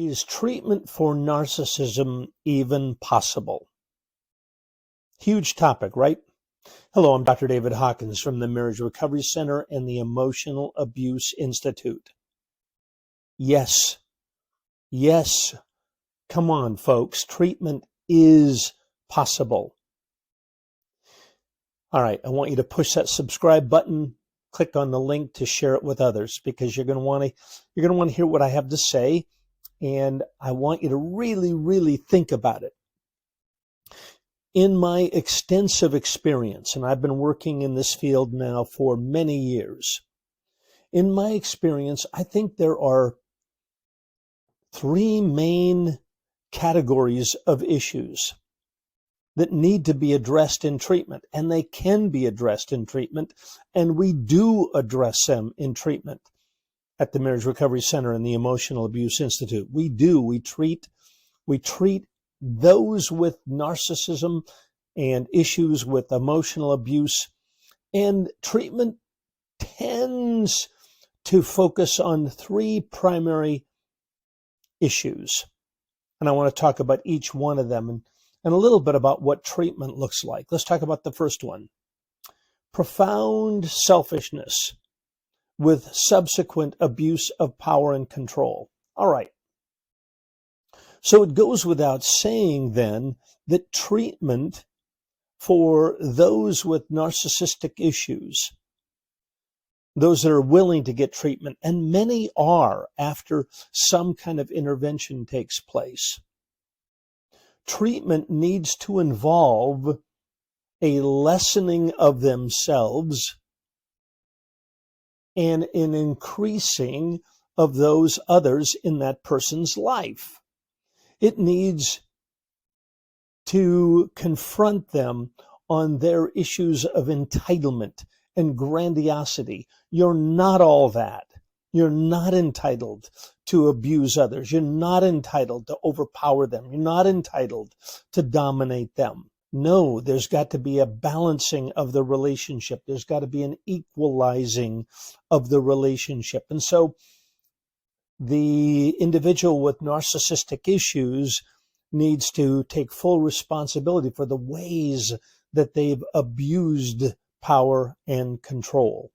Is treatment for narcissism even possible? Huge topic, right? Hello, I'm Dr. David Hawkins from the Marriage Recovery Center and the Emotional Abuse Institute. Yes, come on, folks. Treatment is possible. All right, I want you to push that subscribe button, click on the link to share it with others, because you're going to want to hear what I have to say. And I want you to really think about it. In my extensive experience, and I've been working in this field now for many years, in my experience, I think there are three main categories of issues that need to be addressed in treatment, and they can be addressed in treatment, and we do address them in treatment. At the Marriage Recovery Center and the Emotional Abuse Institute. We treat those with narcissism and issues with emotional abuse, and treatment tends to focus on three primary issues. And I want to talk about each one of them and a little bit about what treatment looks like. Let's talk about the first one. Profound selfishness with subsequent abuse of power and control. All right. So it goes without saying then that treatment for those with narcissistic issues, those that are willing to get treatment, and many are after some kind of intervention takes place, treatment needs to involve a lessening of themselves and an increasing of those others in that person's life. It needs to confront them on their issues of entitlement and grandiosity. You're not all that. You're not entitled to abuse others. You're not entitled to overpower them. You're not entitled to dominate them. No, there's got to be a balancing of the relationship. There's got to be an equalizing of the relationship. And so the individual with narcissistic issues needs to take full responsibility for the ways that they've abused power and control.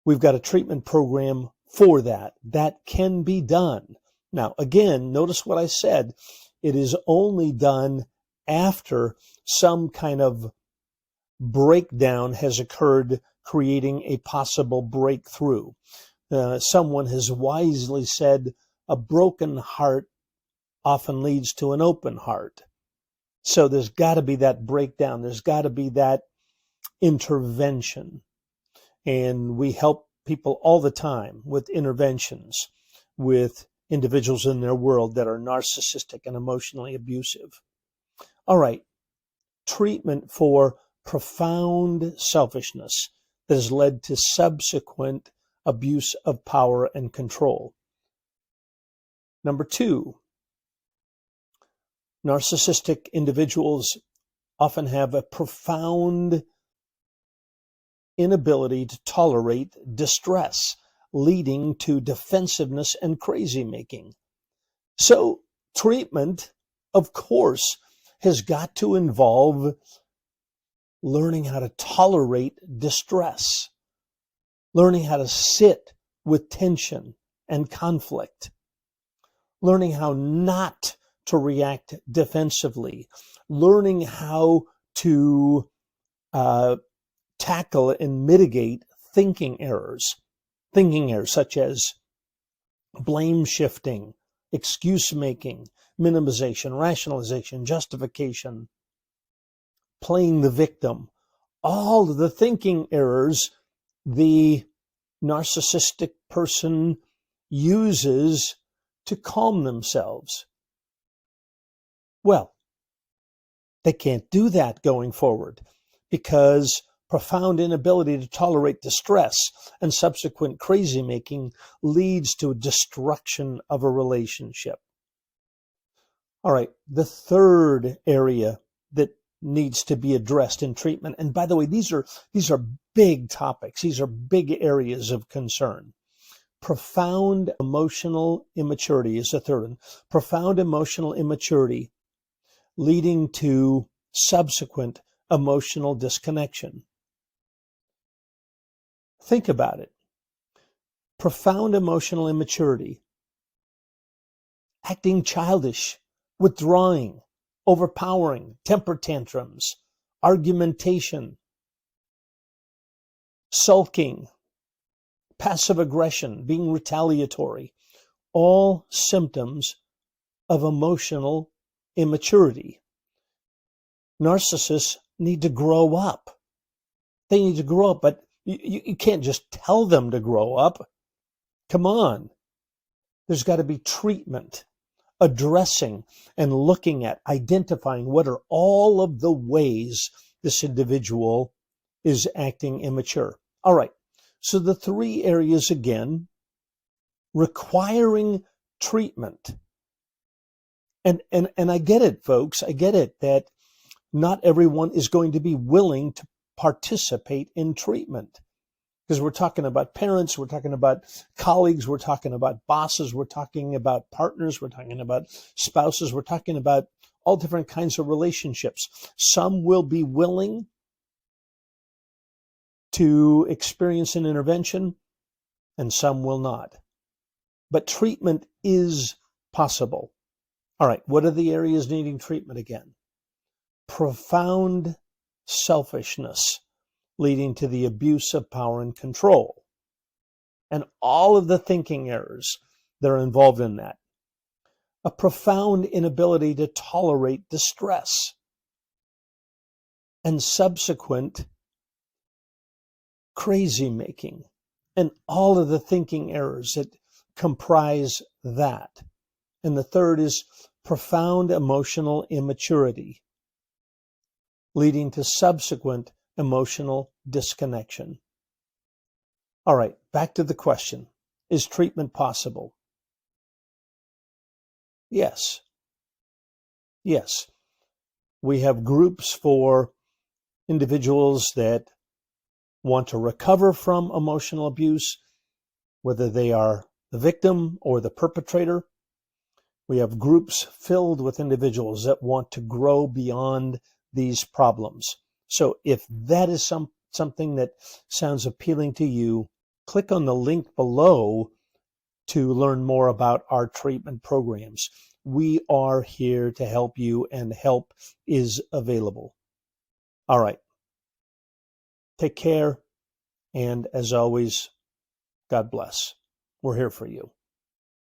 We've got a treatment program for that. That can be done. Now, again, notice what I said. It is only done after some kind of breakdown has occurred, creating a possible breakthrough. Someone has wisely said, a broken heart often leads to an open heart. So there's got to be that breakdown. There's got to be that intervention. And we help people all the time with interventions with individuals in their world that are narcissistic and emotionally abusive. All right, treatment for profound selfishness that has led to subsequent abuse of power and control. Number two, narcissistic individuals often have a profound inability to tolerate distress, leading to defensiveness and crazy making. So treatment, of course, has got to involve learning how to tolerate distress, learning how to sit with tension and conflict, learning how not to react defensively, learning how to tackle and mitigate thinking errors such as blame shifting, excuse making, minimization, rationalization, justification, playing the victim. All of the thinking errors the narcissistic person uses to calm themselves. Well, they can't do that going forward because profound inability to tolerate distress and subsequent crazy making leads to destruction of a relationship. All right, the third area that needs to be addressed in treatment, and by the way, these are big topics. These are big areas of concern. Profound emotional immaturity is the third one. Profound emotional immaturity leading to subsequent emotional disconnection. Think about it. Profound emotional immaturity, acting childish, withdrawing, overpowering, temper tantrums, argumentation, sulking, passive aggression, being retaliatory, all symptoms of emotional immaturity. Narcissists need to grow up. They need to grow up, but you can't just tell them to grow up. Come on. There's got to be treatment, addressing and looking at, identifying what are all of the ways this individual is acting immature. All right. So the three areas again, requiring treatment. And I get it, folks. I get it that not everyone is going to be willing to participate in treatment. Because we're talking about parents, we're talking about colleagues, we're talking about bosses, we're talking about partners, we're talking about spouses, we're talking about all different kinds of relationships. Some will be willing to experience an intervention, and some will not. But treatment is possible. All right, what are the areas needing treatment again? Profound selfishness, leading to the abuse of power and control, and all of the thinking errors that are involved in that. A profound inability to tolerate distress, and subsequent crazy making, and all of the thinking errors that comprise that. And the third is profound emotional immaturity, leading to subsequent emotional disconnection. All right, back to the question. Is treatment possible? Yes. Yes. We have groups for individuals that want to recover from emotional abuse, whether they are the victim or the perpetrator. We have groups filled with individuals that want to grow beyond these problems. So if that is something that sounds appealing to you, click on the link below to learn more about our treatment programs. We are here to help you, and help is available. All right. Take care. And as always, God bless. We're here for you.